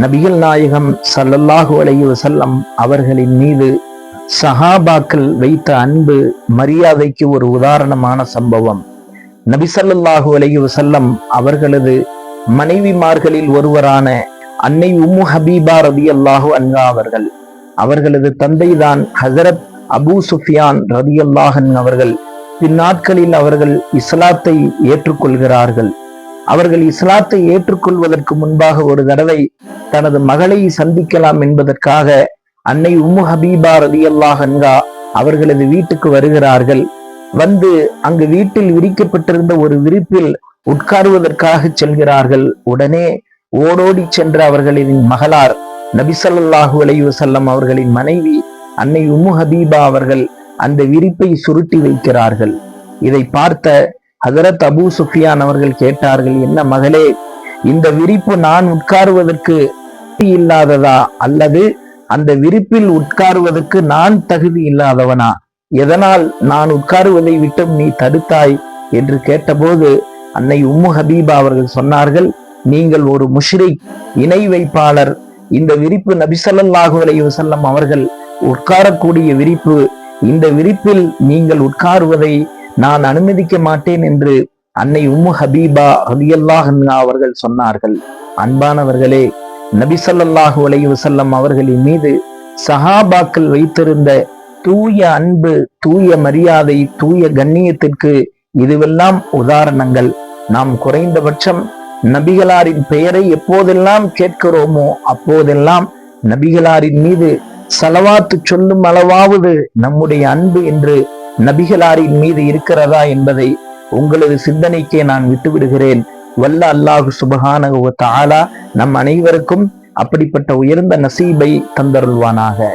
நபிகள் நாயகம் ஸல்லல்லாஹு அலைஹி வஸல்லம் அவர்களின் மீது சஹாபாக்கள் வைத்த அன்பு மரியாதைக்கு ஒரு உதாரணமான சம்பவம். நபி ஸல்லல்லாஹு அலைஹி வஸல்லம் அவர்களது மனைவிமார்களில் ஒருவரான அன்னை உம்மு ஹபீபா ரலியல்லாஹு அன்ஹா அவர்களது தந்தைதான் ஹஸரத் அபூ சுஃபியான் ரலியல்லாஹு அன்ஹு அவர்கள். பின்னாட்களில் அவர்கள் இஸ்லாத்தை ஏற்றுக்கொள்கிறார்கள். அவர்கள் இஸ்லாத்தை ஏற்றுக்கொள்வதற்கு முன்பாக ஒரு தடவை தனது மகளை சந்திக்கலாம் என்பதற்காக அன்னை உம்மு ஹபீபா ரலியல்லாஹு அன்ஹா அவர்களது வீட்டுக்கு வருகிறார்கள். வந்து அங்கு வீட்டில் விரிக்கப்பட்டிருந்த ஒரு விரிப்பில் உட்காருவதற்காக செல்கிறார்கள். உடனே ஓடோடி சென்ற அவர்களின் மகளார் நபி ஸல்லல்லாஹு அலைஹி வஸல்லம் அவர்களின் மனைவி அன்னை உம்மு ஹபீபா அவர்கள் அந்த விரிப்பை சுருட்டி வைக்கிறார்கள். இதை பார்த்த ஹஸரத் அபூ சுஃபியான் அவர்கள் கேட்டார்கள், என்ன மகளே, இந்த விரிப்பு நான் உட்காருவதற்கு இல்லாததா அல்லது அந்த விரிப்பில் உட்காருவதற்கு நான் தகுதி இல்லாதவனா? எதனால் நான் உட்காருவதை விட்டு நீ தடுத்தாய் என்று கேட்டபோது அன்னை உம்மு ஹபீபா அவர்கள் சொன்னார்கள், நீங்கள் ஒரு முஷ்ரிக், இணை வைப்பாளர். இந்த விரிப்பு நபி ஸல்லல்லாஹு அலைஹி வஸல்லம் அவர்கள் உட்காரக்கூடிய விரிப்பு. இந்த விரிப்பில் நீங்கள் உட்காருவதை நான் அனுமதிக்க மாட்டேன் என்று அன்னை உம்மு ஹபீபா ரலியல்லாஹு அன்ஹா அவர்கள் சொன்னார்கள். அன்பானவர்களே, நபி ஸல்லல்லாஹு அலைஹி வஸல்லம் அவர்களின் மீது சஹாபாக்கள் வைத்திருந்த தூய அன்பு, தூய மரியாதை, தூய கண்ணியத்திற்கு இதுவெல்லாம் உதாரணங்கள். நாம் குறைந்தபட்சம் நபிகளாரின் பெயரை எப்போதெல்லாம் கேட்கிறோமோ அப்போதெல்லாம் நபிகளாரின் மீது ஸலவாத்து சொல்லும் அளவாவது நம்முடைய அன்பு என்று நபிகளாரின் மீது இருக்கிறதா என்பதை உங்களது சிந்தனைக்கே நான் விட்டுவிடுகிறேன். வல்ல அல்லாஹு சுப்ஹானஹு வ தஆலா நம் அனைவருக்கும் அப்படிப்பட்ட உயர்ந்த நசீபை தந்தருள்வானாக.